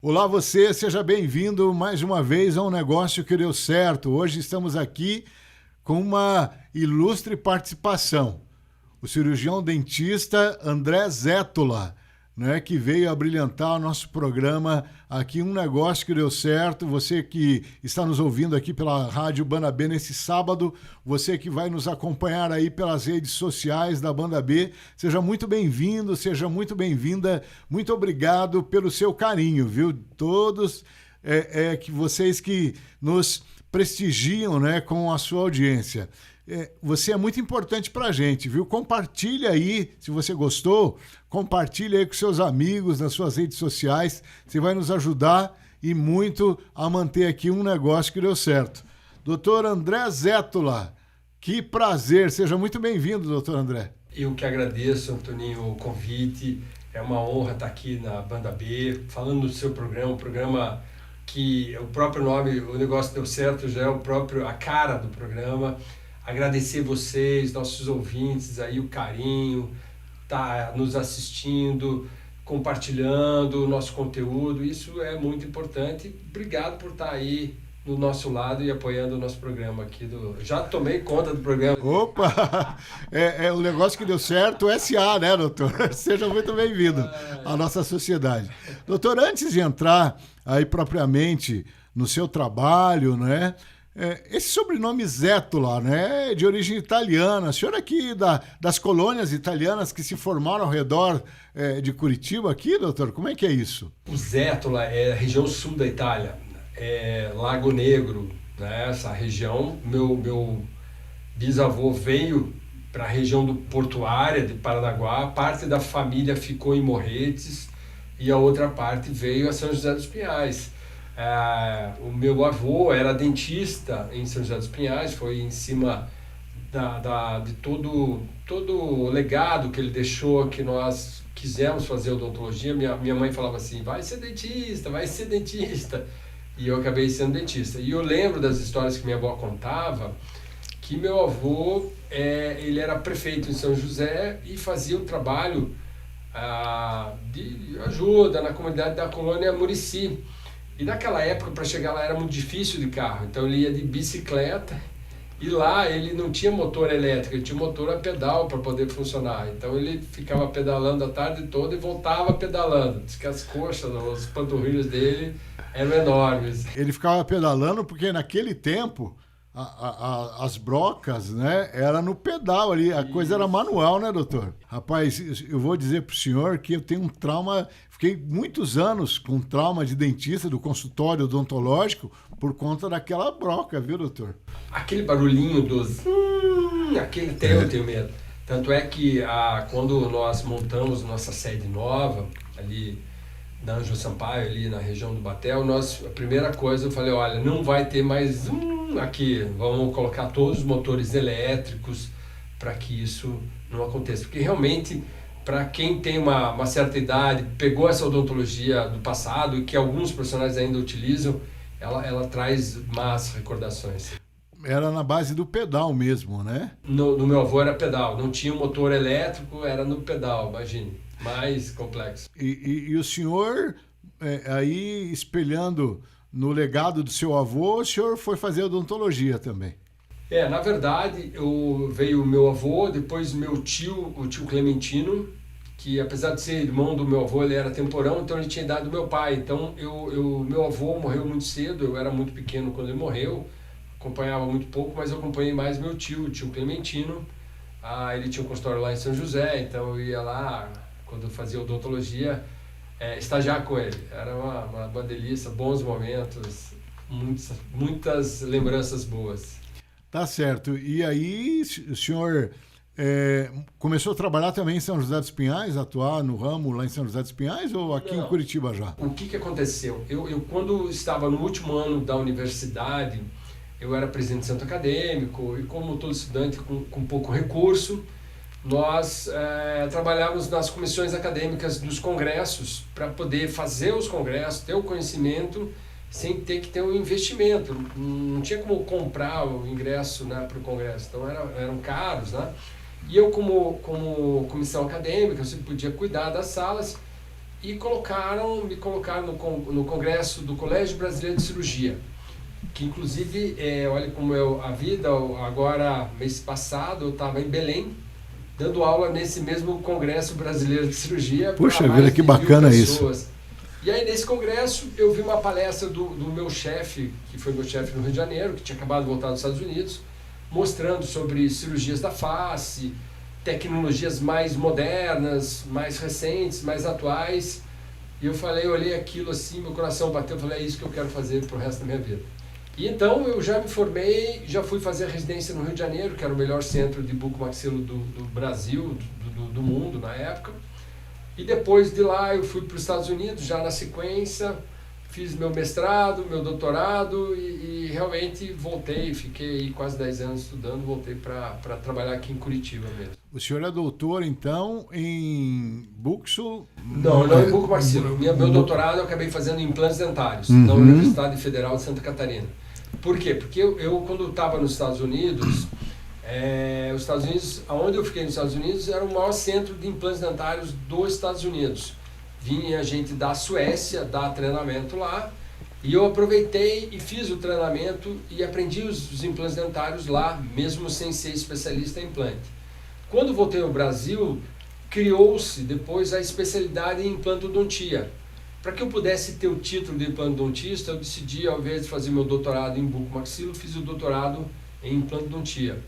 Olá você, seja bem-vindo mais uma vez a um negócio que deu certo. Hoje estamos aqui com uma ilustre participação. O cirurgião dentista André Zétola, né, que veio a brilhantar o nosso programa aqui, um negócio que deu certo. Você que está nos ouvindo aqui pela Rádio Banda B nesse sábado, você que vai nos acompanhar aí pelas redes sociais da Banda B, seja muito bem-vindo, seja muito bem-vinda. Muito obrigado pelo seu carinho, viu? Todos que vocês que nos prestigiam, né, com a sua audiência. Você é muito importante para a gente, viu? Compartilha aí, se você gostou, compartilha aí com seus amigos nas suas redes sociais. Você vai nos ajudar e muito a manter aqui um negócio que deu certo. Doutor André Zétola, que prazer. Seja muito bem-vindo, doutor André. Eu que agradeço, Antoninho, o convite. É uma honra estar aqui na Banda B, falando do seu programa, um programa que o próprio nome, o negócio deu certo, já é a cara do programa. Agradecer vocês, nossos ouvintes aí, o carinho, tá nos assistindo, compartilhando o nosso conteúdo, isso é muito importante. Obrigado por estar aí do nosso lado e apoiando o nosso programa aqui. Já tomei conta do programa. Opa! É o negócio que deu certo, SA, né, doutor? Seja muito bem-vindo à nossa sociedade. Doutor, antes de entrar aí propriamente no seu trabalho, né? Esse sobrenome Zétola, né, é de origem italiana. O senhor aqui das colônias italianas que se formaram ao redor de Curitiba aqui, doutor? Como é que é isso? O Zétola é a região sul da Itália, Lago Negro, né, essa região. Meu bisavô veio para a região do Portuária de Paranaguá, parte da família ficou em Morretes e a outra parte veio a São José dos Pinhais. O meu avô era dentista em São José dos Pinhais, foi em cima de todo o legado que ele deixou, que nós quisemos fazer odontologia. Minha mãe falava assim, vai ser dentista, e eu acabei sendo dentista. E eu lembro das histórias que minha avó contava, que meu avô ele era prefeito em São José e fazia um trabalho de ajuda na comunidade da colônia Murici. E naquela época, para chegar lá era muito difícil de carro, então ele ia de bicicleta e lá ele não tinha motor elétrico, ele tinha motor a pedal para poder funcionar. Então ele ficava pedalando a tarde toda e voltava pedalando. Diz que as coxas, os panturrilhos dele eram enormes. Ele ficava pedalando porque naquele tempo as brocas, né, era no pedal ali, a coisa era manual, né, doutor? Rapaz, eu vou dizer pro senhor que eu tenho um trauma, fiquei muitos anos com trauma de dentista do consultório odontológico por conta daquela broca, viu, doutor? Aquele barulhinho dos... aquele eu tenho medo. Tanto é que quando nós montamos nossa sede nova, ali da Anjo Sampaio, ali na região do Batel, a primeira coisa eu falei, olha, não vai ter mais aqui, vamos colocar todos os motores elétricos para que isso não aconteça. Porque realmente, para quem tem uma certa idade, pegou essa odontologia do passado e que alguns profissionais ainda utilizam, ela traz más recordações. Era na base do pedal mesmo, né? No meu avô era pedal, não tinha um motor elétrico, era no pedal, imagine. Mais complexo. E o senhor, aí espelhando no legado do seu avô, o senhor foi fazer odontologia também? Na verdade, veio o meu avô, depois meu tio, o tio Clementino, que apesar de ser irmão do meu avô, ele era temporão, então ele tinha idade do meu pai. Então, meu avô morreu muito cedo, eu era muito pequeno quando ele morreu, acompanhava muito pouco, mas eu acompanhei mais meu tio, o tio Clementino. Ele tinha um consultório lá em São José, então eu ia lá, quando eu fazia odontologia, estagiar com ele. Era uma delícia, bons momentos, muitas lembranças boas. Tá certo. E aí o senhor começou a trabalhar também em São José dos Pinhais, atuar no ramo lá em São José dos Pinhais ou aqui em Curitiba já? O que aconteceu? Eu quando estava no último ano da universidade, eu era presidente do centro acadêmico e como todo estudante com pouco recurso, nós trabalhávamos nas comissões acadêmicas dos congressos para poder fazer os congressos, ter o conhecimento sem ter que ter um investimento. Não tinha como comprar o ingresso, né, para o congresso, então eram caros, né? E eu como comissão acadêmica, eu sempre podia cuidar das salas e me colocaram no congresso do Colégio Brasileiro de Cirurgia, que inclusive, olha como a vida, agora, mês passado, eu estava em Belém, dando aula nesse mesmo Congresso Brasileiro de Cirurgia. Puxa vida, que bacana isso. E aí, nesse congresso, eu vi uma palestra do meu chefe, que foi meu chefe no Rio de Janeiro, que tinha acabado de voltar dos Estados Unidos, mostrando sobre cirurgias da face, tecnologias mais modernas, mais recentes, mais atuais. E eu olhei aquilo assim, meu coração bateu, eu falei, é isso que eu quero fazer pro resto da minha vida. E então eu já me formei, já fui fazer a residência no Rio de Janeiro, que era o melhor centro de bucomaxilo do Brasil, do mundo na época. E depois de lá eu fui para os Estados Unidos, já na sequência, fiz meu mestrado, meu doutorado e realmente voltei, fiquei quase 10 anos estudando, voltei para trabalhar aqui em Curitiba mesmo. O senhor é doutor, então, em buxo? Não em bucomaxilo. Meu doutorado eu acabei fazendo em implantes dentários, na Universidade Federal de Santa Catarina. Por quê? Porque eu quando estava nos Estados Unidos, os Estados Unidos, onde eu fiquei nos Estados Unidos, era o maior centro de implantes dentários dos Estados Unidos. Vinha gente da Suécia dar treinamento lá, e eu aproveitei e fiz o treinamento e aprendi os implantes dentários lá, mesmo sem ser especialista em implante. Quando voltei ao Brasil, criou-se depois a especialidade em implantodontia. Para que eu pudesse ter o título de implantodontista, eu decidi, ao invés de fazer meu doutorado em bucomaxilo, fiz o doutorado em implantodontia.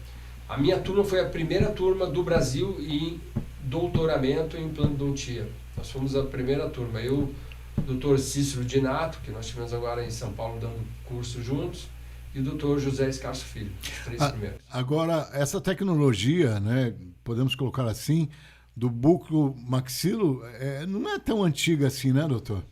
A minha turma foi a primeira turma do Brasil em doutoramento em implantodontia. Nós fomos a primeira turma. Eu, o doutor Cícero Dinato, que nós tivemos agora em São Paulo dando curso juntos, e o doutor José Escarso Filho, os 3 primeiros. Agora, essa tecnologia, né, podemos colocar assim, do bucomaxilo, não é tão antiga assim, né, doutor?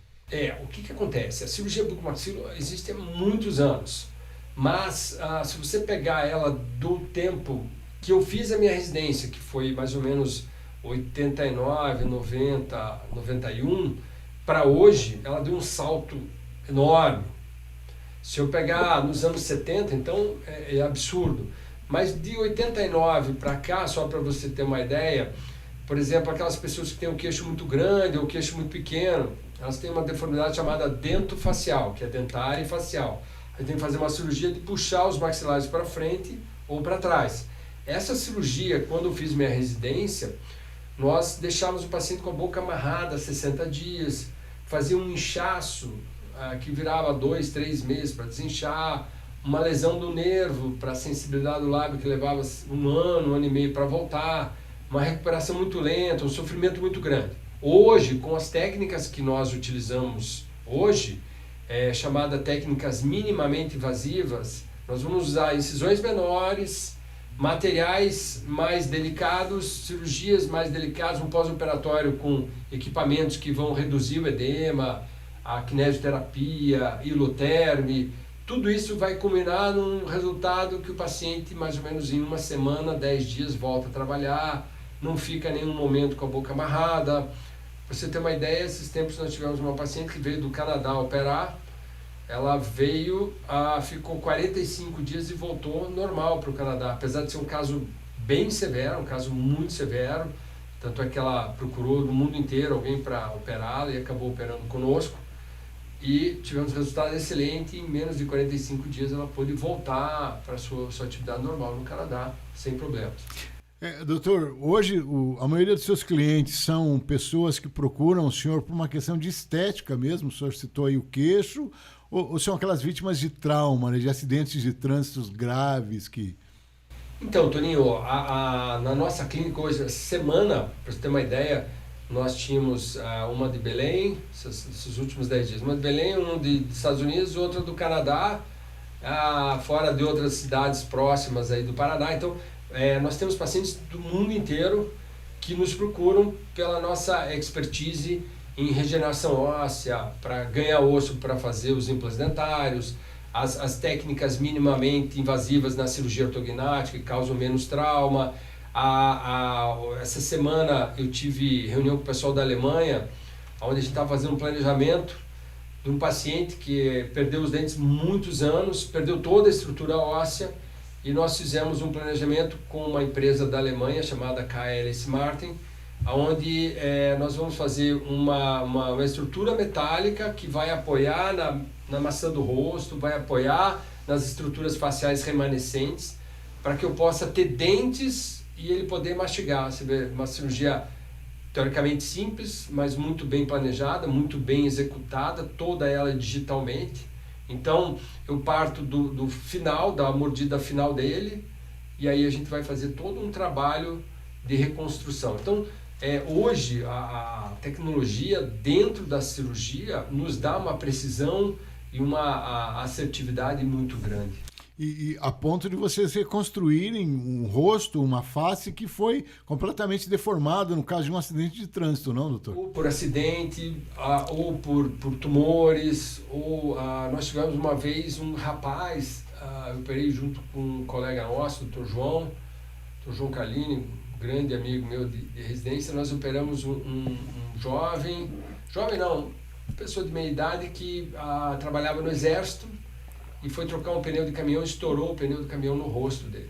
O que acontece? A cirurgia bucomaxilo existe há muitos anos, mas se você pegar ela do tempo que eu fiz a minha residência, que foi mais ou menos 89, 90, 91, para hoje, ela deu um salto enorme. Se eu pegar nos anos 70, então é absurdo. Mas de 89 para cá, só para você ter uma ideia, por exemplo, aquelas pessoas que têm o queixo muito grande ou o queixo muito pequeno, elas têm uma deformidade chamada dentofacial, que é dentária e facial. Aí tem que fazer uma cirurgia de puxar os maxilares para frente ou para trás. Essa cirurgia, quando eu fiz minha residência, nós deixávamos o paciente com a boca amarrada 60 dias, fazia um inchaço que virava 2, 3 meses para desinchar, uma lesão do nervo para a sensibilidade do lábio que levava 1 ano e meio para voltar, uma recuperação muito lenta, um sofrimento muito grande. Hoje, com as técnicas que nós utilizamos hoje, chamadas técnicas minimamente invasivas, nós vamos usar incisões menores, materiais mais delicados, cirurgias mais delicadas, um pós-operatório com equipamentos que vão reduzir o edema, a kinesioterapia, hiloterme, tudo isso vai culminar num resultado que o paciente, mais ou menos em 1 semana, 10 dias, volta a trabalhar, não fica nenhum momento com a boca amarrada. Para você ter uma ideia, esses tempos nós tivemos uma paciente que veio do Canadá operar, ela veio, ficou 45 dias e voltou normal para o Canadá, apesar de ser um caso bem severo, um caso muito severo, tanto é que ela procurou no mundo inteiro alguém para operá-la e acabou operando conosco, e tivemos resultado excelente, em menos de 45 dias ela pôde voltar para a sua atividade normal no Canadá, sem problemas. Doutor, hoje a maioria dos seus clientes são pessoas que procuram o senhor por uma questão de estética mesmo, o senhor citou aí o queixo, ou são aquelas vítimas de trauma, né, de acidentes de trânsito graves que... Então, Toninho, na nossa clínica hoje, essa semana, para você ter uma ideia, nós tínhamos uma de Belém, esses últimos 10 dias, uma de Belém, uma dos Estados Unidos, outra do Canadá, fora de outras cidades próximas aí do Paraná. Então, nós temos pacientes do mundo inteiro que nos procuram pela nossa expertise em regeneração óssea, para ganhar osso para fazer os implantes dentários, as técnicas minimamente invasivas na cirurgia ortognática que causam menos trauma. Essa semana eu tive reunião com o pessoal da Alemanha, onde a gente estava fazendo um planejamento de um paciente que perdeu os dentes muitos anos, perdeu toda a estrutura óssea, e nós fizemos um planejamento com uma empresa da Alemanha chamada KLS Martin, onde nós vamos fazer uma estrutura metálica que vai apoiar na maçã do rosto, vai apoiar nas estruturas faciais remanescentes, para que eu possa ter dentes e ele poder mastigar. Você vê, uma cirurgia teoricamente simples, mas muito bem planejada, muito bem executada, toda ela digitalmente. Então, eu parto do final, da mordida final dele, e aí a gente vai fazer todo um trabalho de reconstrução. Então, hoje, a tecnologia dentro da cirurgia nos dá uma precisão e uma assertividade muito grande. E a ponto de vocês reconstruírem um rosto, uma face que foi completamente deformada no caso de um acidente de trânsito, não, doutor? Ou por acidente, ou por tumores, ou nós tivemos uma vez um rapaz, eu operei junto com um colega nosso, Dr. João Carlini, grande amigo meu de residência. Nós operamos um jovem não, pessoa de meia idade que trabalhava no exército, e foi trocar um pneu de caminhão, estourou o pneu do caminhão no rosto dele.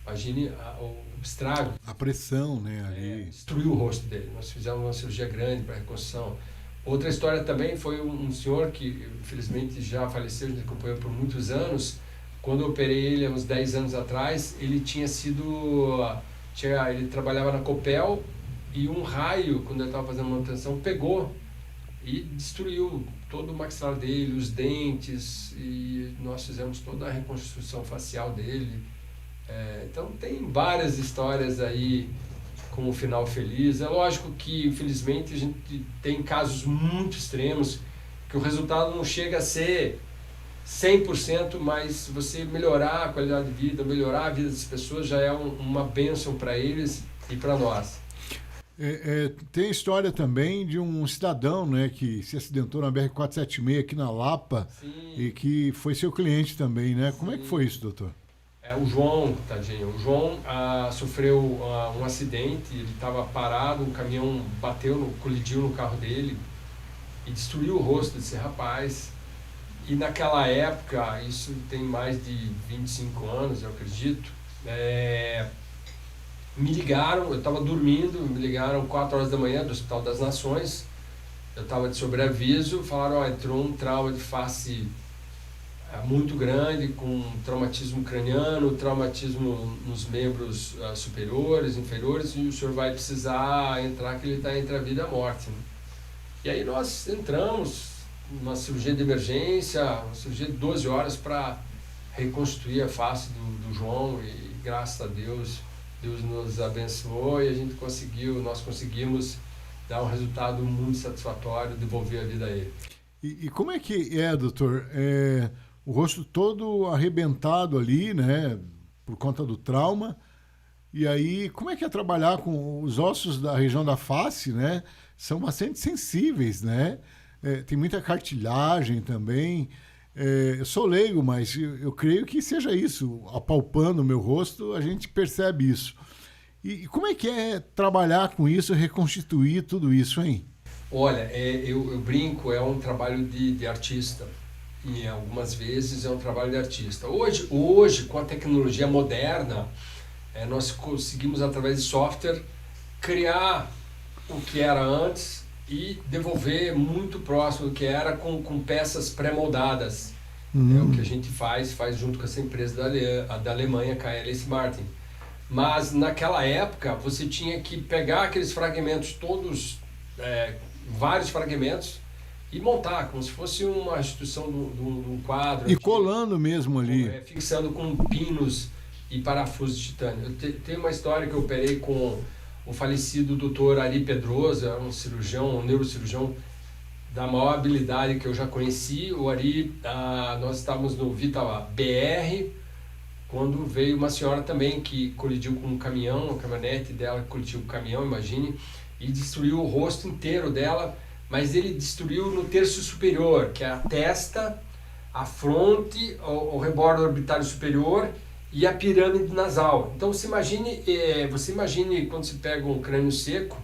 Imagine o estrago. A pressão, né? Ali. Destruiu o rosto dele. Nós fizemos uma cirurgia grande para reconstrução. Outra história também foi um senhor que, infelizmente, já faleceu, a gente acompanhou por muitos anos. Quando eu operei ele, há uns 10 anos atrás, ele ele trabalhava na Copel, e um raio, quando ele estava fazendo manutenção, pegou e destruiu todo o maxilar dele, os dentes, e nós fizemos toda a reconstrução facial dele. Então tem várias histórias aí com um final feliz. É lógico que, infelizmente, a gente tem casos muito extremos que o resultado não chega a ser 100%, mas você melhorar a qualidade de vida, melhorar a vida das pessoas já é uma bênção para eles e para nós. Tem história também de um cidadão, né, que se acidentou na BR-476 aqui na Lapa. Sim. E que foi seu cliente também, né? Sim. Como é que foi isso, doutor? O João, tadinho. O João sofreu um acidente, ele estava parado, um caminhão colidiu no carro dele e destruiu o rosto desse rapaz. E naquela época, isso tem mais de 25 anos, eu acredito, me ligaram, eu estava dormindo, me ligaram 4 horas da manhã do Hospital das Nações, eu estava de sobreaviso, falaram, entrou um trauma de face muito grande, com traumatismo craniano, traumatismo nos membros superiores, inferiores, e o senhor vai precisar entrar, que ele está entre a vida e a morte. Né? E aí nós entramos numa cirurgia de emergência, uma cirurgia de 12 horas para reconstruir a face do João, e graças a Deus nos abençoou e nós conseguimos dar um resultado muito satisfatório, devolver a vida a ele. E como é que doutor? O rosto todo arrebentado ali, né, por conta do trauma. E aí, como é que é trabalhar com os ossos da região da face, né? São bastante sensíveis, né? Tem muita cartilagem também. Eu sou leigo, mas eu creio que seja isso. Apalpando o meu rosto, a gente percebe isso. E como é que é trabalhar com isso, reconstituir tudo isso, hein? Olha, eu brinco, é um trabalho de artista. E algumas vezes é um trabalho de artista. Hoje com a tecnologia moderna, nós conseguimos, através de software, criar o que era antes e devolver muito próximo do que era com peças pré-moldadas. É o que a gente faz junto com essa empresa da Alemanha, KLS Martin. Mas naquela época você tinha que pegar aqueles fragmentos todos, vários fragmentos, e montar como se fosse uma restituição de um quadro. E colando mesmo ali. Fixando com pinos e parafusos de titânio. Tem uma história que eu operei com o falecido Dr. Ari Pedrosa, um neurocirurgião da maior habilidade que eu já conheci. O Ari, nós estávamos no Vita BR, quando veio uma senhora também que colidiu com um caminhão, a caminhonete dela colidiu com o caminhão, imagine, e destruiu o rosto inteiro dela, mas ele destruiu no terço superior, que é a testa, a fronte, o rebordo orbitário superior e a pirâmide nasal. Então você imagine quando você pega um crânio seco,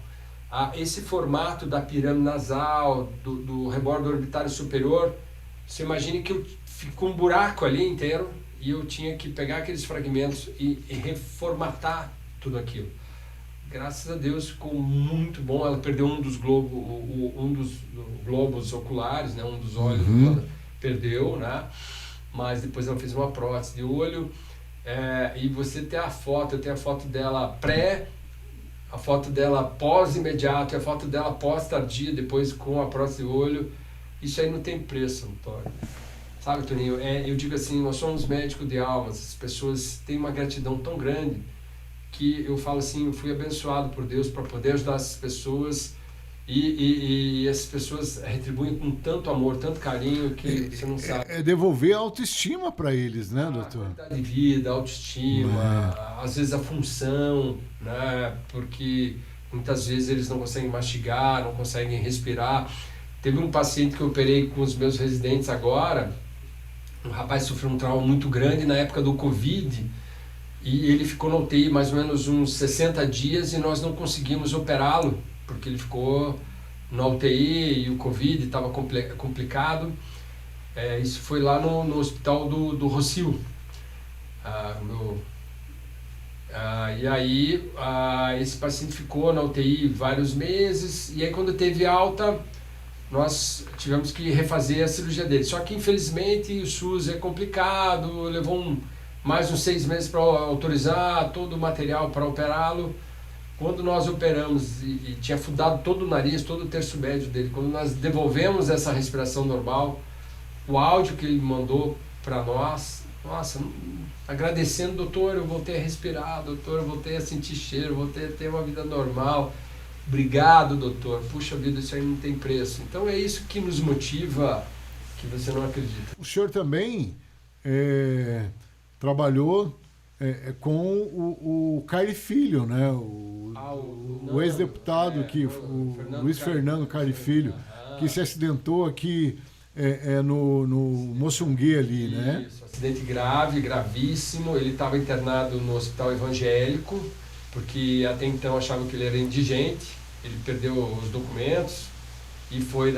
esse formato da pirâmide nasal, do rebordo orbitário superior, você imagine que ficou um buraco ali inteiro e eu tinha que pegar aqueles fragmentos e reformatar tudo aquilo. graças a Deus ficou muito bom. Ela perdeu um dos globos oculares, né? Um dos olhos ela perdeu, né? Mas depois ela fez uma prótese de olho. E você tem a foto, eu tenho a foto dela a foto dela pós-imediato e a foto dela pós-tardia, depois com a prótese de olho. Isso aí não tem preço, Antônio. Sabe, Toninho, eu digo assim, nós somos médicos de almas, as pessoas têm uma gratidão tão grande que eu falo assim, eu fui abençoado por Deus para poder ajudar essas pessoas e essas pessoas retribuem com tanto amor, tanto carinho que você não sabe. É devolver a autoestima para eles, né, doutor? Qualidade de vida, autoestima, às vezes a função, né? Porque muitas vezes eles não conseguem mastigar, não conseguem respirar. Teve um paciente que eu operei com os meus residentes agora, um rapaz sofreu um trauma muito grande na época do Covid, e ele ficou na UTI mais ou menos uns 60 dias e nós não conseguimos operá-lo, porque ele ficou na UTI e o Covid estava complicado. Isso foi lá no hospital do Rossio. E aí esse paciente ficou na UTI vários meses, e aí quando teve alta, nós tivemos que refazer a cirurgia dele. Só que infelizmente o SUS é complicado, levou mais uns 6 meses para autorizar todo o material para operá-lo. Quando nós operamos e tinha fundado todo o nariz, todo o terço médio dele, quando nós devolvemos essa respiração normal, o áudio que ele mandou para nós, nossa, agradecendo, doutor, eu voltei a respirar, doutor, eu voltei a sentir cheiro, voltei a ter uma vida normal. Obrigado, doutor. Puxa vida, isso aí não tem preço. Então é isso que nos motiva, que você não acredita. O senhor também trabalhou com o Caire Filho, né? O ex-deputado, o Luiz Fernando Caire Filho, que se acidentou aqui no Moçungue ali, né? Isso, acidente grave, gravíssimo. Ele estava internado no hospital evangélico, porque até então achavam que ele era indigente. Ele perdeu os documentos e foi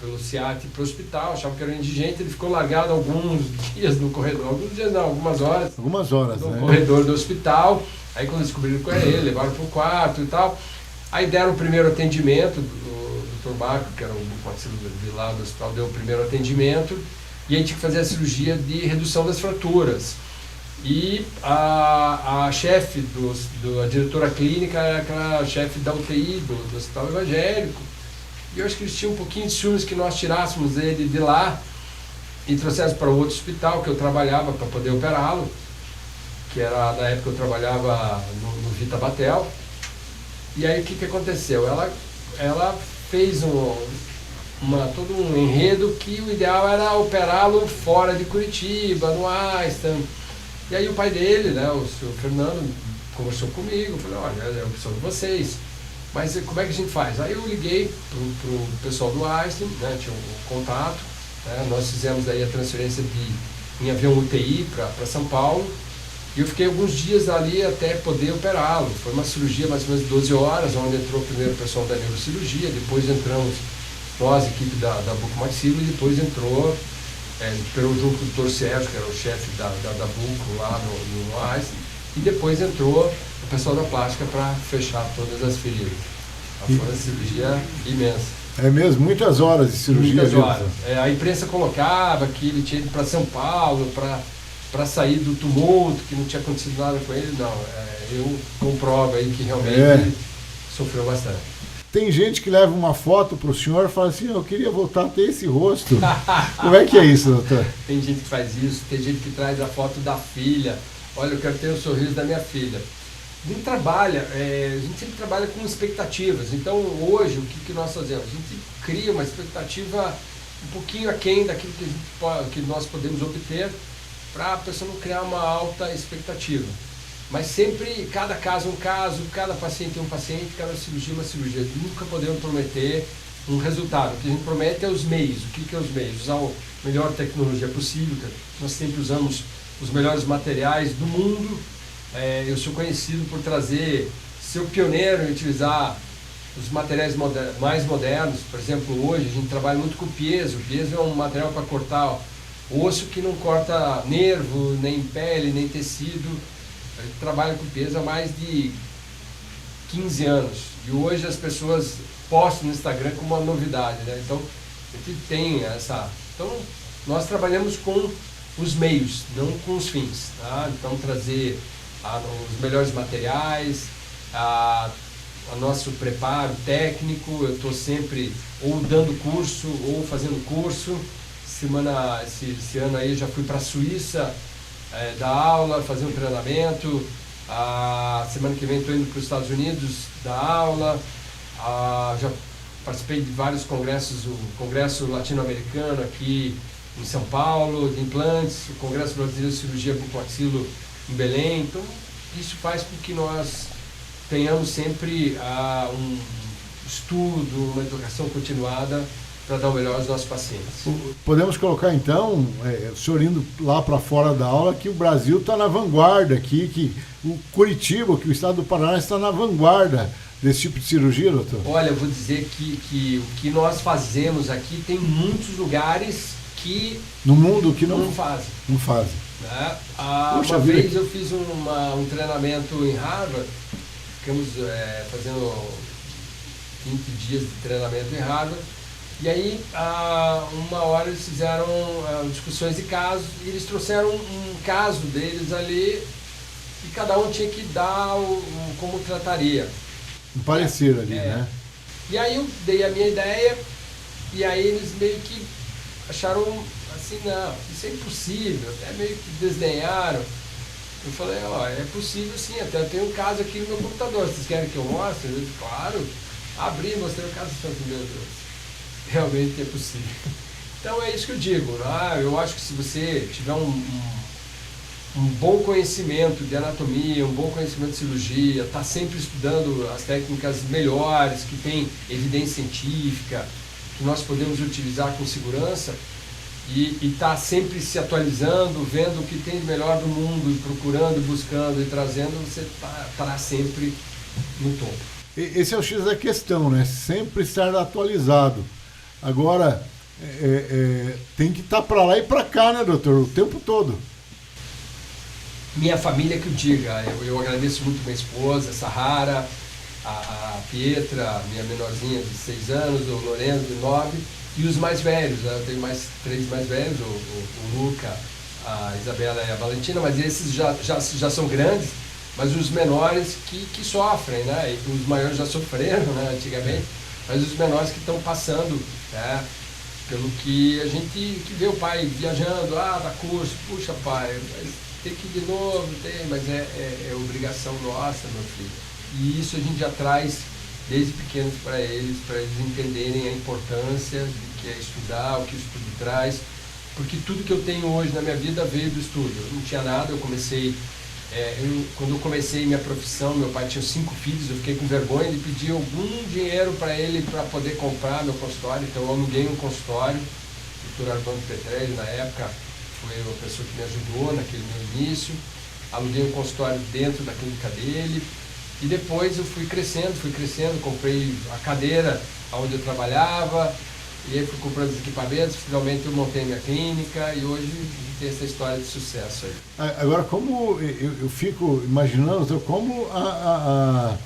pelo CIAT para o hospital, achavam que era indigente. Ele ficou largado alguns dias no corredor, algumas horas. Algumas horas, no né? corredor do hospital. Aí quando descobriram que era ele, levaram para o quarto e tal. Aí deram o primeiro atendimento, o Dr. Marco, que era o parceiro de lá do hospital, deu o primeiro atendimento, e a gente tinha que fazer a cirurgia de redução das fraturas. E a chefe, a diretora clínica, era aquela chefe da UTI do hospital evangélico. E eu acho que eles tinham um pouquinho de ciúmes que nós tirássemos ele de lá e trouxéssemos para outro hospital que eu trabalhava para poder operá-lo, que era, na época eu trabalhava no Vita Batel. E aí o que aconteceu? Ela fez todo um enredo que o ideal era operá-lo fora de Curitiba, no Einstein. E aí o pai dele, né, o senhor Fernando, conversou comigo, falou, olha, é a opção de vocês, mas como é que a gente faz? Aí eu liguei pro pessoal do Einstein, né, tinha um contato, né, nós fizemos aí a transferência em avião UTI para São Paulo, e eu fiquei alguns dias ali até poder operá-lo. Foi uma cirurgia mais ou menos 12 horas, onde entrou primeiro o pessoal da neurocirurgia, depois entramos nós, equipe da bucomaxilo, e depois entrou operou junto com o Dr. Sérgio, que era o chefe da Buco lá no Einstein, e depois entrou o pessoal da plástica para fechar todas as feridas. Foi uma cirurgia imensa. É mesmo? Muitas horas de cirurgia? Muitas horas. A imprensa colocava que ele tinha ido para São Paulo para sair do tumulto, que não tinha acontecido nada com ele. Não, eu comprovo aí que realmente ele sofreu bastante. Tem gente que leva uma foto para o senhor e fala assim, eu queria voltar a ter esse rosto. Como é que é isso, doutor? Tem gente que faz isso, tem gente que traz a foto da filha. Olha, eu quero ter o sorriso da minha filha. A gente a gente sempre trabalha com expectativas. Então hoje, o que nós fazemos? A gente cria uma expectativa um pouquinho aquém daquilo que nós podemos obter, para a pessoa não criar uma alta expectativa. Mas sempre, cada caso é um caso, cada paciente é um paciente, cada cirurgia é uma cirurgia. Nunca podemos prometer um resultado. O que a gente promete é os meios. O que é os meios? Usar a melhor tecnologia possível. Nós sempre usamos os melhores materiais do mundo. Eu sou conhecido por ser o pioneiro em utilizar os materiais mais modernos. Por exemplo, hoje a gente trabalha muito com piezo. O piezo é um material para cortar osso que não corta nervo, nem pele, nem tecido. A gente trabalha com piezo há mais de 15 anos. E hoje as pessoas postam no Instagram como uma novidade, né? Então, a gente tem essa... Então, nós trabalhamos com os meios, não com os fins, tá? Então, trazer os melhores materiais, o nosso preparo técnico. Eu estou sempre ou dando curso ou fazendo curso. Esse ano aí já fui para a Suíça dar aula, fazer um treinamento. A semana que vem estou indo para os Estados Unidos dar aula. Já participei de vários congressos, o Congresso Latino-Americano aqui em São Paulo, de implantes, o Congresso Brasileiro de Cirurgia Bucomaxilo em Belém. Então, isso faz com que nós tenhamos sempre um estudo, uma educação continuada para dar o melhor aos nossos pacientes. Podemos colocar então, o senhor indo lá para fora da aula, que o Brasil está na vanguarda aqui, que o Curitiba, que o estado do Paraná está na vanguarda desse tipo de cirurgia, doutor? Olha, eu vou dizer que o que nós fazemos aqui tem muitos lugares que no mundo que não fazem. Não fazem. Né? Uma vez eu fiz um treinamento em Harvard, ficamos fazendo 20 dias de treinamento em Harvard, e aí uma hora eles fizeram discussões de casos, e eles trouxeram um caso deles ali, e cada um tinha que dar como trataria. Um parecer ali, né? E aí eu dei a minha ideia, e aí eles meio que acharam assim, não, isso é impossível, até meio que desdenharam. Eu falei, é possível sim, até eu tenho um caso aqui no meu computador, vocês querem que eu mostre? Eu disse, claro. Abri, mostrei o caso e falei, meu Deus, realmente é possível. Então é isso que eu digo, né? Eu acho que se você tiver um bom conhecimento de anatomia, um bom conhecimento de cirurgia, está sempre estudando as técnicas melhores, que tem evidência científica, que nós podemos utilizar com segurança, e está sempre se atualizando, vendo o que tem de melhor do mundo, e procurando, buscando e trazendo, você estará sempre no topo. Esse é o X da questão, né? Sempre estar atualizado. Agora, tem que estar para lá e para cá, né, doutor? O tempo todo. Minha família que o diga. Eu agradeço muito minha esposa, Sahara, a Pietra, minha menorzinha de 6 anos, o Lorenzo de 9, e os mais velhos. Eu tenho 3 mais velhos, o Luca, a Isabela e a Valentina, mas esses já são grandes, mas os menores que sofrem, né? E os maiores já sofreram, né, antigamente, mas os menores que estão passando, né, pelo que a gente vê o pai viajando, dá curso, puxa pai, mas tem que ir de novo, mas é obrigação nossa, meu filho. E isso a gente já traz desde pequenos para eles entenderem a importância do que é estudar, o que o estudo traz, porque tudo que eu tenho hoje na minha vida veio do estudo. Eu não tinha nada, eu comecei, quando eu comecei minha profissão, meu pai tinha 5 filhos, eu fiquei com vergonha de pedir algum dinheiro para ele para poder comprar meu consultório, então eu aluguei um consultório, o Dr. Armando Petrelli, na época, foi uma pessoa que me ajudou naquele meu início, aluguei um consultório dentro da clínica dele, e depois eu fui crescendo, comprei a cadeira onde eu trabalhava, e aí fui comprando os equipamentos, finalmente eu montei minha clínica, e hoje tem essa história de sucesso aí. Agora, como eu fico imaginando, doutor, como a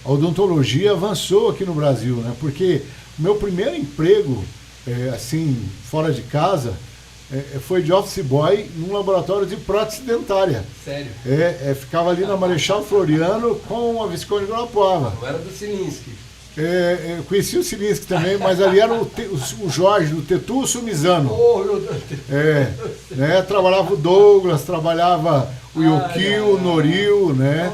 odontologia avançou aqui no Brasil, né? Porque o meu primeiro emprego, assim, fora de casa, foi de office boy num laboratório de prótese dentária. Sério? Ficava ali na Marechal Floriano com a Visconde Guarapuava. Não era do Silinski. Eu conheci o Silinski também, mas ali era o Jorge, do Tetu Sumizano. Trabalhava o Douglas, trabalhava o Yokio, o Noril, né?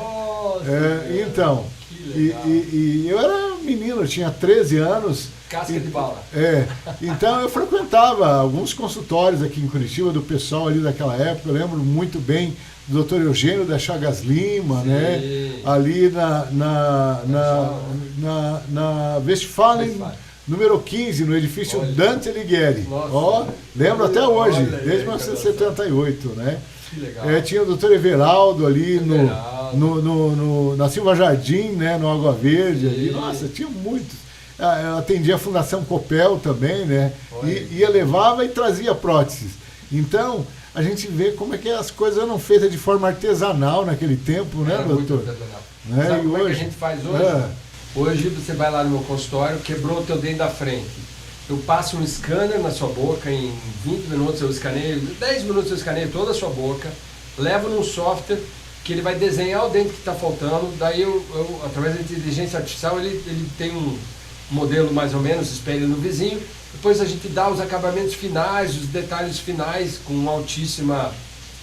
Então, e eu era menino, eu tinha 13 anos. Casca de bala. Então eu frequentava alguns consultórios aqui em Curitiba do pessoal ali daquela época. Eu lembro muito bem do Dr. Eugênio da Chagas Lima, né? Ali na Westfalen, número 15, no edifício Dante Alighieri. Lembro até hoje, desde 1978, né? Que legal. Tinha o Dr. Everaldo ali na Silva Jardim, né? No Água Verde. Ali. Nossa, tinha muitos. Eu atendia a Fundação Copel também, né? Levava e trazia próteses. Então, a gente vê como é que as coisas eram feitas de forma artesanal naquele tempo, né, Era muito doutor? artesanal. Né? Sabe E como é que hoje? a gente faz hoje? Hoje você vai lá no meu consultório, quebrou o teu dente da frente. Eu passo um scanner na sua boca, em 20 minutos eu escaneio, 10 minutos eu escaneio toda a sua boca, levo num software que ele vai desenhar o dente que está faltando, daí eu, através da inteligência artificial, ele tem um modelo mais ou menos, espelha no vizinho, depois a gente dá os acabamentos finais, os detalhes finais, com altíssima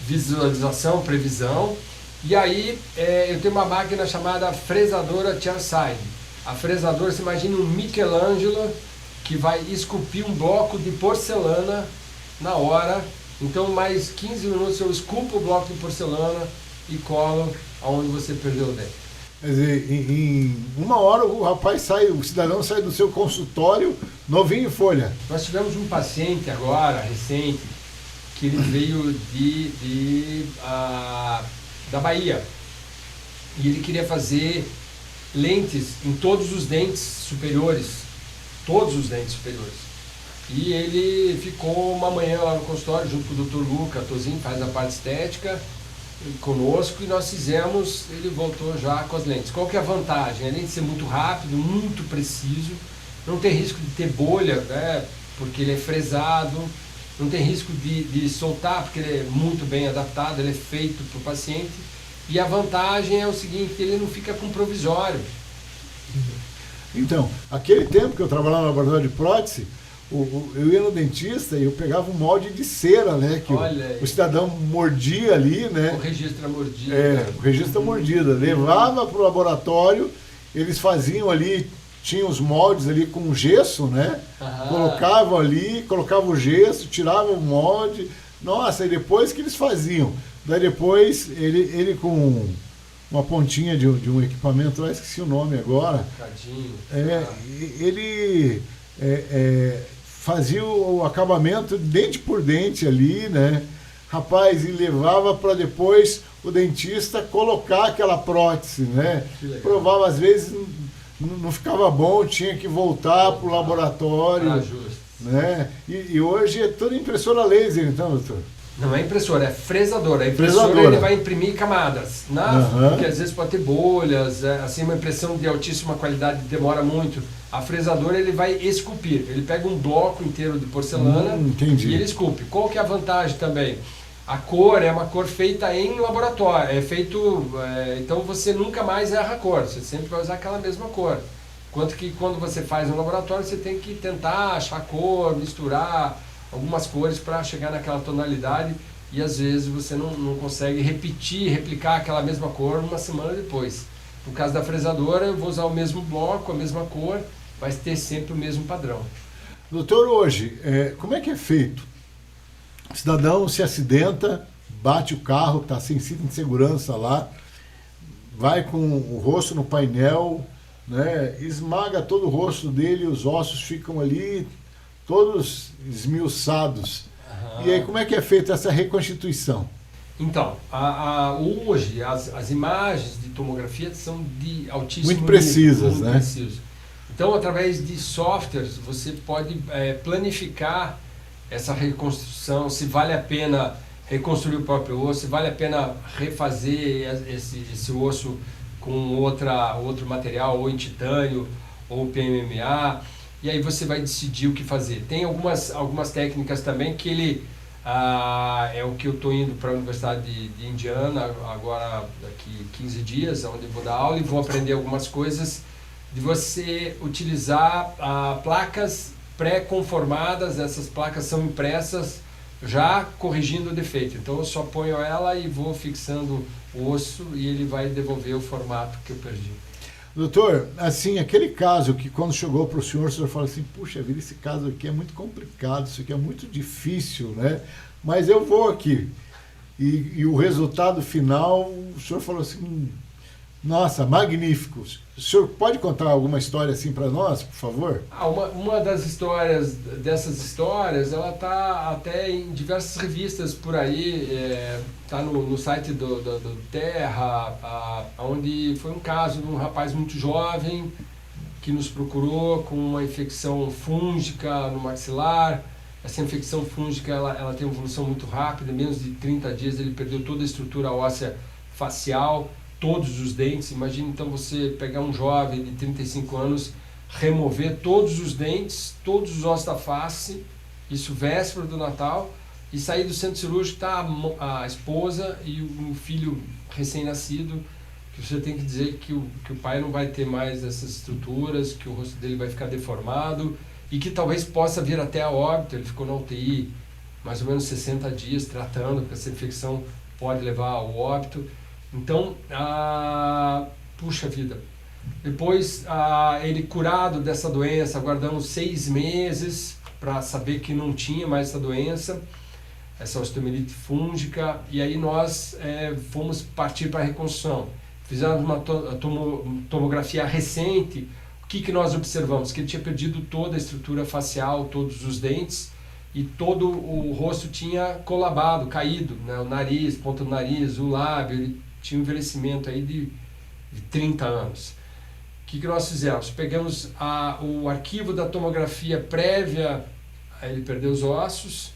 visualização, previsão, e aí eu tenho uma máquina chamada fresadora chairside. A fresadora, você imagina um Michelangelo que vai esculpir um bloco de porcelana na hora. Então, mais 15 minutos eu esculpo o bloco de porcelana e colo aonde você perdeu o dente. Quer dizer, em uma hora o cidadão sai do seu consultório novinho em folha. Nós tivemos um paciente agora, recente, que ele veio da Bahia. E ele queria fazer lentes em todos os dentes superiores. Todos os dentes superiores. E ele ficou uma manhã lá no consultório, junto com o Dr. Luca Tosin, faz a parte estética, conosco, e nós fizemos, ele voltou já com as lentes. Qual que é a vantagem? Além de ser muito rápido, muito preciso, não tem risco de ter bolha, né, porque ele é fresado, não tem risco de soltar, porque ele é muito bem adaptado, ele é feito para o paciente, e a vantagem é o seguinte, ele não fica com provisório. Então, aquele tempo que eu trabalhava no laboratório de prótese, eu ia no dentista e eu pegava um molde de cera, né? Que o cidadão mordia ali, né? O registro da mordida. O registro da mordida. Levava para o laboratório, eles faziam ali, tinham os moldes ali com gesso, né? Colocavam ali, colocavam o gesso, tiravam o molde. Nossa, e depois que eles faziam? Daí depois, ele com uma pontinha de um equipamento, eu esqueci o nome agora. Ele fazia o acabamento dente por dente ali, né? Rapaz, e levava para depois o dentista colocar aquela prótese, né? Provava, às vezes não ficava bom, tinha que voltar para o laboratório. Né? E hoje é tudo impressora laser, então, doutor? Não é impressora, é fresadora. A impressora ele vai imprimir camadas, porque às vezes pode ter bolhas, assim, uma impressão de altíssima qualidade demora muito. A fresadora ele vai esculpir, ele pega um bloco inteiro de porcelana e ele esculpe. Qual que é a vantagem também? A cor é uma cor feita em laboratório, então você nunca mais erra a cor, você sempre vai usar aquela mesma cor. Enquanto que quando você faz no laboratório você tem que tentar achar a cor, misturar algumas cores para chegar naquela tonalidade e às vezes você não consegue replicar aquela mesma cor uma semana depois. No caso da fresadora, eu vou usar o mesmo bloco, a mesma cor, vai ter sempre o mesmo padrão. Doutor, hoje, como é que é feito? O cidadão se acidenta, bate o carro, está sem cinto de segurança lá, vai com o rosto no painel, né, esmaga todo o rosto dele, os ossos ficam ali todos esmiuçados. E aí, como é que é feita essa reconstituição? Então, hoje as imagens de tomografia são de altíssimo muito precisas, nível, né? Preciso. Então, através de softwares, você pode planificar essa reconstrução, se vale a pena reconstruir o próprio osso, se vale a pena refazer esse osso com outro material, ou em titânio, ou PMMA. E aí você vai decidir o que fazer. Tem algumas técnicas também que ele é o que eu estou indo para a Universidade de Indiana agora daqui 15 dias, onde eu vou dar aula e vou aprender algumas coisas de você utilizar placas pré-conformadas. Essas placas são impressas já corrigindo o defeito. Então eu só ponho ela e vou fixando o osso e ele vai devolver o formato que eu perdi. Doutor, assim, aquele caso que quando chegou para o senhor falou assim, puxa vida, esse caso aqui é muito complicado, isso aqui é muito difícil, né? Mas eu vou aqui. E o resultado final, o senhor falou assim, nossa, magnífico. O senhor pode contar alguma história assim para nós, por favor? Uma das dessas histórias, ela está até em diversas revistas por aí, está no site do Terra, onde foi um caso de um rapaz muito jovem que nos procurou com uma infecção fúngica no maxilar. Essa infecção fúngica ela tem uma evolução muito rápida, em menos de 30 dias ele perdeu toda a estrutura óssea facial, todos os dentes. Imagina então você pegar um jovem de 35 anos, remover todos os dentes, todos os ossos da face, isso véspera do Natal, e sair do centro cirúrgico, tá a esposa e o filho recém-nascido, que você tem que dizer que o pai não vai ter mais essas estruturas, que o rosto dele vai ficar deformado e que talvez possa vir até a óbito. Ele ficou na UTI mais ou menos 60 dias tratando, porque essa infecção pode levar ao óbito. Então, puxa vida. Depois, ele curado dessa doença, aguardamos 6 meses para saber que não tinha mais essa doença, essa osteomielite fúngica, e aí nós fomos partir para a reconstrução. Fizemos uma tomografia recente. O que nós observamos? Que ele tinha perdido toda a estrutura facial, todos os dentes, e todo o rosto tinha colabado, caído, né? O nariz, ponta do nariz, o lábio, ele tinha um envelhecimento aí de 30 anos. O que nós fizemos? Pegamos o arquivo da tomografia prévia a ele perder os ossos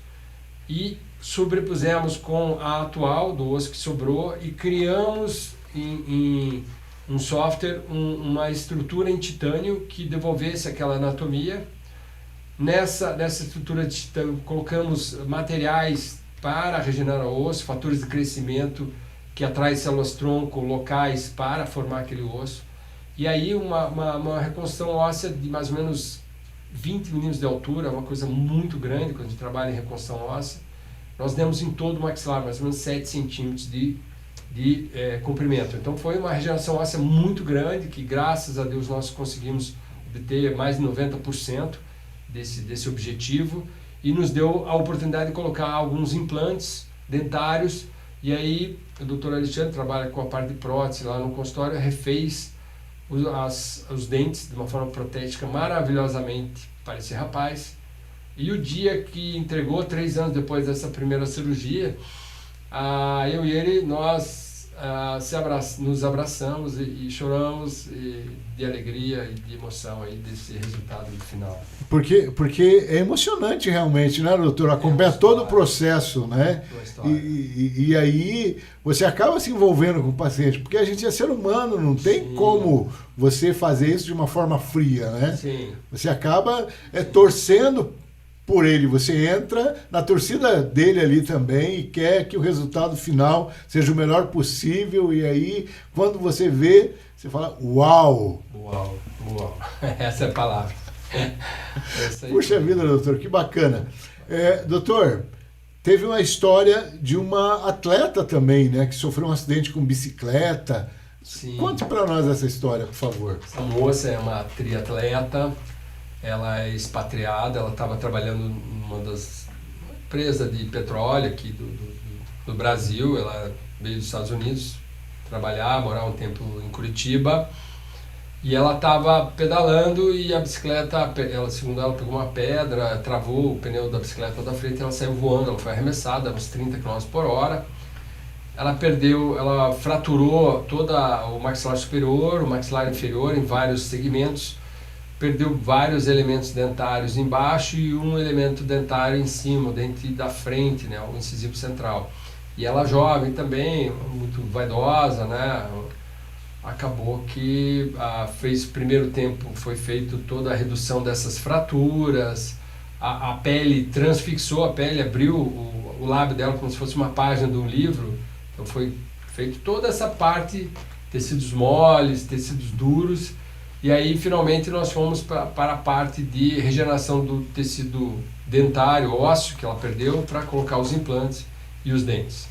e sobrepusemos com a atual do osso que sobrou e criamos em um software uma estrutura em titânio que devolvesse aquela anatomia. Nessa estrutura de titânio colocamos materiais para regenerar o osso, fatores de crescimento que atraem células-tronco locais para formar aquele osso. E aí uma reconstrução óssea de mais ou menos 20 milímetros de altura, uma coisa muito grande quando a gente trabalha em reconstrução óssea. Nós demos em todo o maxilar mais ou menos 7 centímetros de comprimento. Então foi uma regeneração óssea muito grande, que graças a Deus nós conseguimos obter mais de 90% desse objetivo, e nos deu a oportunidade de colocar alguns implantes dentários. E aí o Dr. Alexandre trabalha com a parte de prótese lá no consultório, refez os dentes de uma forma protética maravilhosamente para esse rapaz. E o dia que entregou, 3 anos depois dessa primeira cirurgia, eu e ele, nós nos abraçamos e choramos de alegria e de emoção aí desse resultado final. Porque é emocionante realmente, né, doutor? Acompanha todo o processo, né? E aí você acaba se envolvendo com o paciente, porque a gente é ser humano, não tem como você fazer isso de uma forma fria, né? Sim. Você acaba torcendo por ele, você entra na torcida dele ali também e quer que o resultado final seja o melhor possível, e aí quando você vê, você fala uau! Uau, uau, essa é a palavra. Puxa vida, doutor, que bacana. Doutor, teve uma história de uma atleta também, né, que sofreu um acidente com bicicleta. Sim. Conte para nós essa história, por favor. Essa moça é uma triatleta. Ela é expatriada, ela estava trabalhando numa das empresas de petróleo aqui do Brasil. Ela veio dos Estados Unidos trabalhar, morar um tempo em Curitiba, e ela estava pedalando e a bicicleta, segundo ela, pegou uma pedra, travou o pneu da bicicleta da frente, ela saiu voando, ela foi arremessada a uns 30 km por hora. Ela fraturou todo o maxilar superior, o maxilar inferior em vários segmentos, perdeu vários elementos dentários embaixo e um elemento dentário em cima, o dente da frente, né, o incisivo central. E ela jovem também, muito vaidosa, né, acabou que fez o primeiro tempo, foi feito toda a redução dessas fraturas, a pele transfixou a pele, abriu o lábio dela como se fosse uma página de um livro. Então foi feito toda essa parte, tecidos moles, tecidos duros. E aí, finalmente, nós fomos para a parte de regeneração do tecido dentário, ósseo, que ela perdeu, para colocar os implantes e os dentes.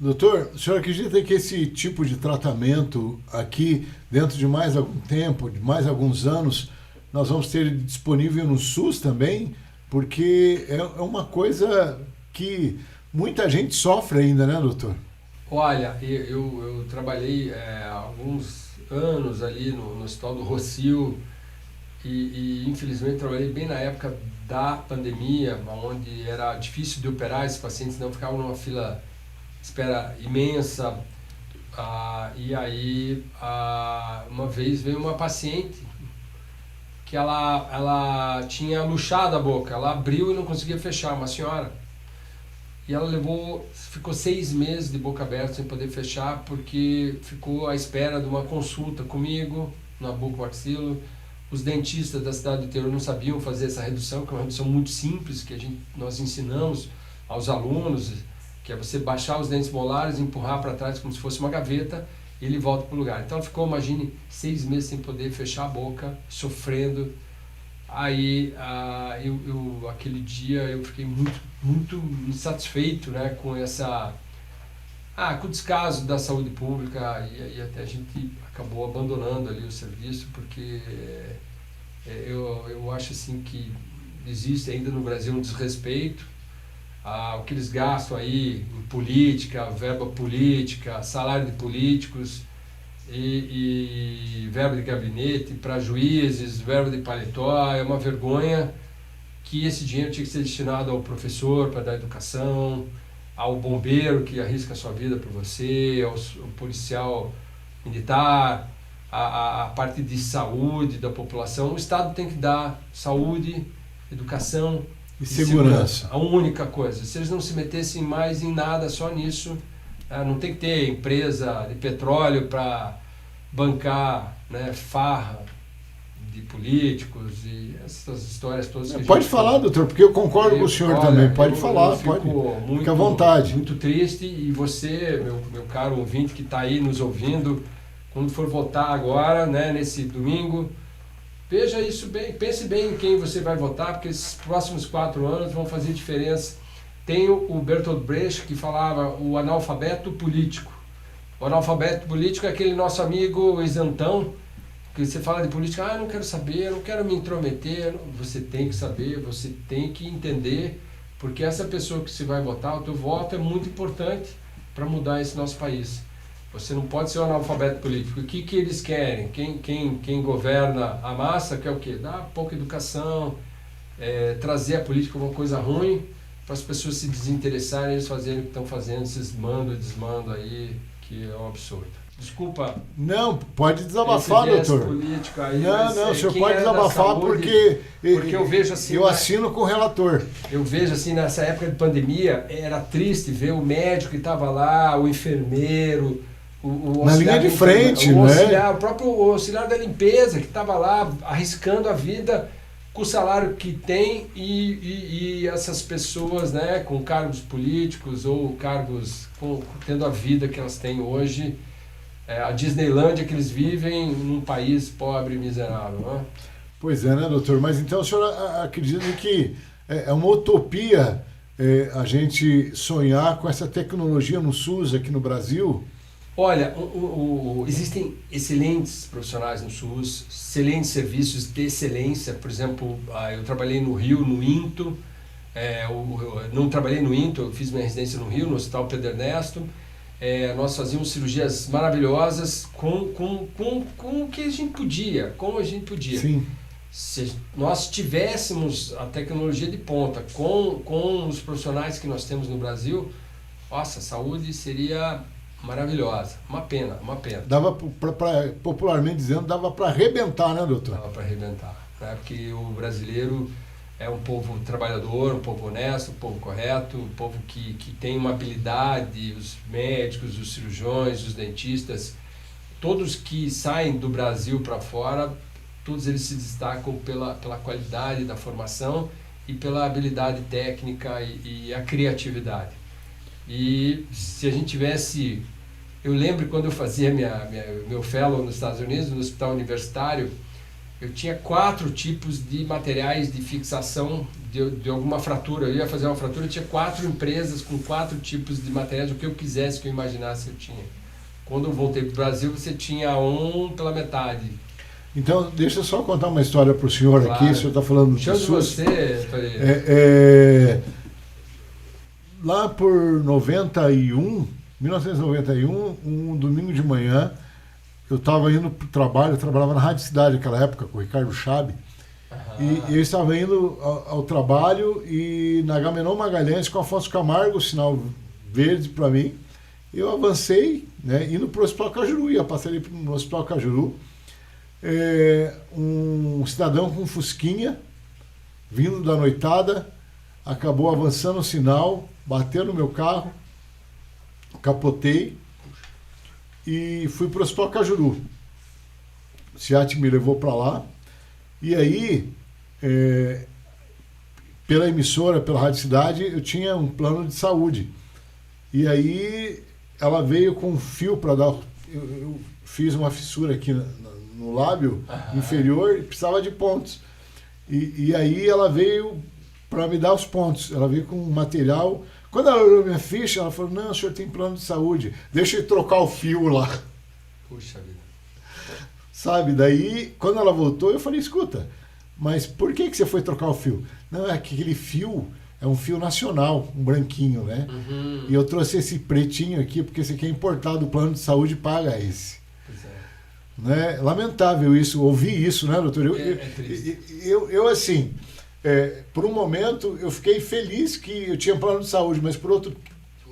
Doutor, o senhor acredita que esse tipo de tratamento aqui, dentro de mais algum tempo, de mais alguns anos, nós vamos ter disponível no SUS também? Porque é uma coisa que muita gente sofre ainda, né, doutor? Olha, eu trabalhei alguns anos ali no Hospital do Rossio e infelizmente trabalhei bem na época da pandemia, onde era difícil de operar esses pacientes, não ficavam numa fila de espera imensa. E aí uma vez veio uma paciente que ela tinha luxado a boca, ela abriu e não conseguia fechar, uma senhora. E ela ficou 6 meses de boca aberta sem poder fechar, porque ficou à espera de uma consulta comigo, na bucomaxilo. Os dentistas da cidade do interior não sabiam fazer essa redução, que é uma redução muito simples, que nós ensinamos aos alunos, que é você baixar os dentes molares, empurrar para trás como se fosse uma gaveta, e ele volta para o lugar. Então ela ficou, imagine, 6 meses sem poder fechar a boca, sofrendo. Aí, aquele dia eu fiquei muito insatisfeito, né, com com o descaso da saúde pública, e até a gente acabou abandonando ali o serviço, porque eu acho assim que existe ainda no Brasil um desrespeito ao que eles gastam aí em política, verba política, salário de políticos, e verba de gabinete para juízes, verba de paletó. É uma vergonha que esse dinheiro tinha que ser destinado ao professor para dar educação, ao bombeiro que arrisca a sua vida por você, ao policial militar, a parte de saúde da população. O Estado tem que dar saúde, educação e segurança. A única coisa. Se eles não se metessem mais em nada, só nisso, não tem que ter empresa de petróleo para bancar, né, farra de políticos e essas histórias todas. Pode falar, doutor, porque eu concordo com o senhor também. Pode falar, pode. Fique à vontade. Muito triste, e você, meu caro ouvinte que está aí nos ouvindo, quando for votar agora, né, nesse domingo, veja isso bem, pense bem em quem você vai votar, porque esses próximos 4 anos vão fazer diferença. Tem o Bertolt Brecht que falava o analfabeto político. O analfabeto político é aquele nosso amigo isentão, que você fala de política, eu não quero saber, eu não quero me intrometer. Você tem que saber, você tem que entender, porque essa pessoa que você vai votar, o teu voto é muito importante para mudar esse nosso país. Você não pode ser um analfabeto político. O que eles querem? Quem governa a massa quer o quê? Dar pouca educação, trazer a política como uma coisa ruim, para as pessoas se desinteressarem, eles fazerem o que estão fazendo, esses mando e desmando aí, que é um absurdo. Desculpa. Não, pode desabafar, doutor. Aí, não, o senhor pode desabafar saúde, porque eu vejo assim. Eu assino com o relator. Eu vejo assim, nessa época de pandemia, era triste ver o médico que estava lá, o enfermeiro, o na linha de frente, né? O próprio auxiliar da limpeza que estava lá arriscando a vida com o salário que tem, e essas pessoas, né, com cargos políticos ou cargos tendo a vida que elas têm hoje, a Disneylândia que eles vivem num país pobre e miserável, né? Pois é, né, doutor? Mas então o senhor acredita que é uma utopia a gente sonhar com essa tecnologia no SUS aqui no Brasil? Olha, existem excelentes profissionais no SUS, excelentes serviços de excelência. Por exemplo, eu trabalhei no Rio, no INTO, não trabalhei no INTO, eu fiz minha residência no Rio, no Hospital Pedro Ernesto. Nós fazíamos cirurgias maravilhosas com o que a gente podia, como a gente podia. Sim. Se nós tivéssemos a tecnologia de ponta com os profissionais que nós temos no Brasil, nossa, a saúde seria maravilhosa. Uma pena. Dava popularmente dizendo, dava para arrebentar, né, doutor? Dava para arrebentar, né? Porque o brasileiro é um povo trabalhador, um povo honesto, um povo correto, um povo que tem uma habilidade. Os médicos, os cirurgiões, os dentistas, todos que saem do Brasil para fora, todos eles se destacam pela qualidade da formação e pela habilidade técnica e a criatividade. E se a gente tivesse... Eu lembro quando eu fazia meu fellow nos Estados Unidos, no hospital universitário, eu tinha 4 tipos de materiais de fixação de alguma fratura. Eu ia fazer uma fratura, eu tinha 4 empresas com 4 tipos de materiais, o que eu quisesse, que eu imaginasse eu tinha. Quando eu voltei para o Brasil, você tinha pela metade. Então, deixa eu só contar uma história para o senhor, claro. Aqui. O senhor está falando do SUS. Você, lá por 1991, um domingo de manhã, eu estava indo para o trabalho, eu trabalhava na Rádio Cidade naquela época, com o Ricardo Chabe, e eu estava indo ao trabalho, e na Agamenon Magalhães, com Afonso Camargo, sinal verde para mim, eu avancei, né, indo para o Hospital Cajuru, ia passar ali no Hospital Cajuru, um cidadão com um fusquinha, vindo da noitada, acabou avançando o sinal, bateu no meu carro, capotei e fui para o Hospital Cajuru. O SEAT me levou para lá e aí, pela emissora, pela Rádio Cidade, eu tinha um plano de saúde. E aí ela veio com um fio para dar... Eu fiz uma fissura aqui no lábio inferior e precisava de pontos. E aí ela veio para me dar os pontos. Ela veio com um material. Quando ela olhou minha ficha, ela falou, não, o senhor tem plano de saúde, deixa eu trocar o fio lá. Puxa vida. Sabe, daí, quando ela voltou, eu falei, escuta, mas por que você foi trocar o fio? Não, é que aquele fio é um fio nacional, um branquinho, né? Uhum. E eu trouxe esse pretinho aqui, porque esse aqui é importado, o plano de saúde paga esse. Pois é. Né? Lamentável isso, ouvir isso, né, doutor? É triste. Eu assim, por um momento, eu fiquei feliz que eu tinha plano de saúde, mas por outro,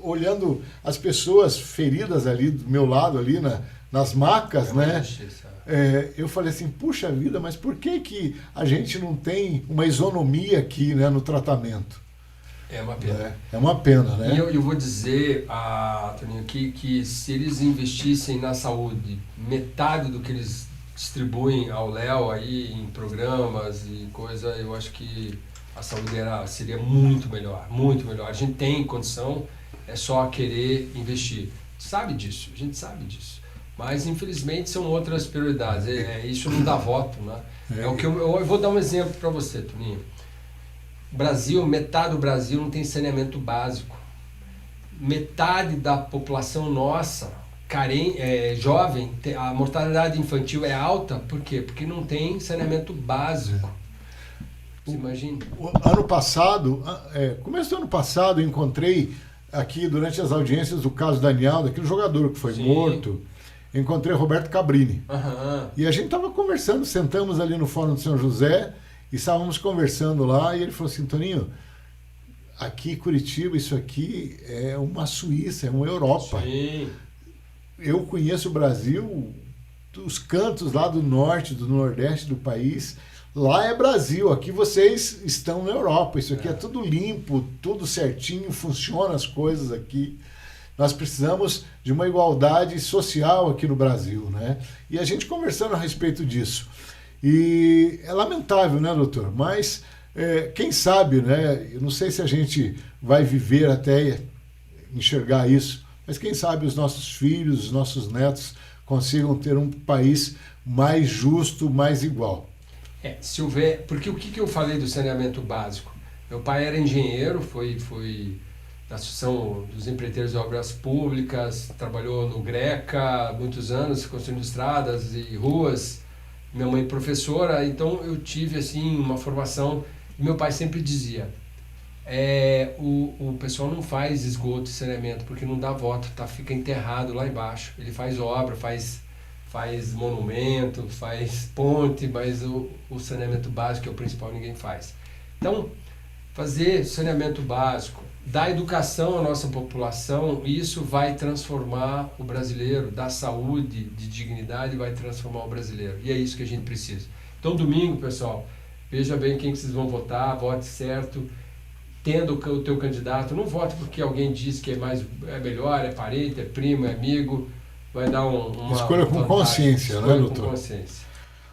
olhando as pessoas feridas ali, do meu lado, ali nas macas, né? Eu falei assim, puxa vida, mas por que a gente não tem uma isonomia aqui, né, no tratamento? É uma pena. É uma pena, né? E eu vou dizer, Toninho, que se eles investissem na saúde metade do que eles distribuem ao Léo aí em programas e coisa, eu acho que a saúde seria muito melhor, muito melhor. A gente tem condição, é só querer investir. Sabe disso, a gente sabe disso. Mas, infelizmente, são outras prioridades. Isso não dá voto, né? O que eu vou dar um exemplo para você, Toninho. Brasil, metade do Brasil não tem saneamento básico. Metade da população nossa, jovem, a mortalidade infantil é alta. Por quê? Porque não tem saneamento básico. Você imagina? Ano passado, começo do ano passado, eu encontrei aqui, durante as audiências do caso Daniel, daquele jogador que foi morto, encontrei Roberto Cabrini. E a gente estava conversando, sentamos ali no Fórum de São José e estávamos conversando lá e ele falou assim, Toninho, aqui Curitiba, isso aqui é uma Suíça, é uma Europa. Sim. Eu conheço o Brasil, os cantos lá do norte, do nordeste do país, lá é Brasil, aqui vocês estão na Europa, isso aqui é tudo limpo, tudo certinho, funciona as coisas aqui. Nós precisamos de uma igualdade social aqui no Brasil, né? E a gente conversando a respeito disso. E é lamentável, né, doutor? Mas quem sabe, né? Eu não sei se a gente vai viver até enxergar isso, mas quem sabe os nossos filhos, os nossos netos consigam ter um país mais justo, mais igual. Se houver... Porque o que eu falei do saneamento básico? Meu pai era engenheiro, foi da Associação dos Empreiteiros de Obras Públicas, trabalhou no Greca muitos anos, construindo estradas e ruas. Minha mãe professora, então eu tive assim uma formação. Meu pai sempre dizia, o pessoal não faz esgoto e saneamento porque não dá voto, fica enterrado lá embaixo. Ele faz obra, faz monumento, faz ponte, mas o saneamento básico é o principal, ninguém faz. Então, fazer saneamento básico, dar educação à nossa população, isso vai transformar o brasileiro, dar saúde, de dignidade, vai transformar o brasileiro. E é isso que a gente precisa. Então, domingo, pessoal, veja bem quem que vocês vão votar, vote certo, tendo o teu candidato, não vote porque alguém diz que é melhor, é parente, é primo, é amigo, vai dar uma escolha com consciência, escolha, né, com doutor? Consciência.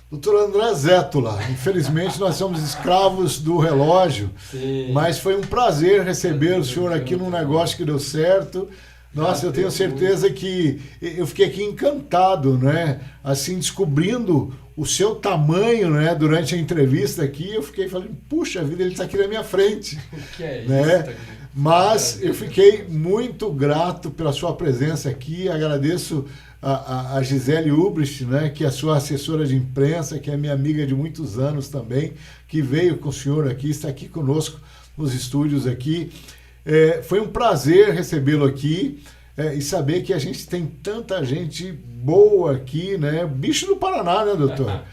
Doutor André Zétula, infelizmente nós somos escravos do relógio, Sim. Mas foi um prazer receber o senhor aqui num negócio que deu certo. Nossa, eu tenho certeza que eu fiquei aqui encantado, né? Assim, descobrindo o seu tamanho, né? Durante a entrevista aqui, eu fiquei falando, puxa vida, ele está aqui na minha frente. Que é isso? Né? Mas eu fiquei muito grato pela sua presença aqui, agradeço a Gisele Ubrich, né, que é a sua assessora de imprensa, que é minha amiga de muitos anos também, que veio com o senhor aqui, está aqui conosco nos estúdios aqui. Foi um prazer recebê-lo aqui e saber que a gente tem tanta gente boa aqui, né? Bicho do Paraná, né, doutor?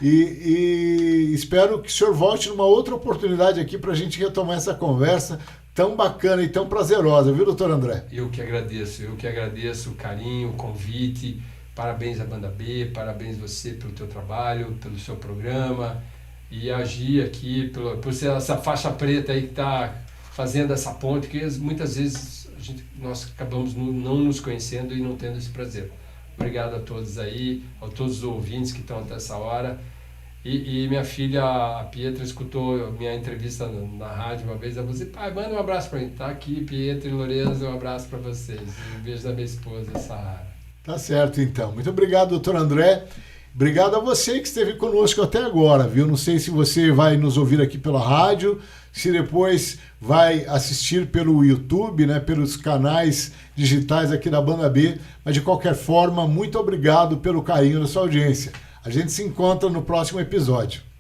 E espero que o senhor volte numa outra oportunidade aqui para a gente retomar essa conversa tão bacana e tão prazerosa, viu, doutor André? Eu que agradeço o carinho, o convite, parabéns à Banda B, parabéns você pelo teu trabalho, pelo seu programa, e agir aqui por ser essa faixa preta aí que está fazendo essa ponte, que muitas vezes nós acabamos não nos conhecendo e não tendo esse prazer. Obrigado a todos aí, a todos os ouvintes que estão até essa hora. E minha filha, a Pietra, escutou minha entrevista na rádio uma vez. Ela falou assim: pai, manda um abraço para mim. Tá aqui, Pietra e Lorenzo, um abraço para vocês. E um beijo da minha esposa, Sara. Tá certo, então. Muito obrigado, doutor André. Obrigado a você que esteve conosco até agora, viu? Não sei se você vai nos ouvir aqui pela rádio, se depois vai assistir pelo YouTube, né, pelos canais digitais aqui da Banda B, mas de qualquer forma, muito obrigado pelo carinho da sua audiência. A gente se encontra no próximo episódio.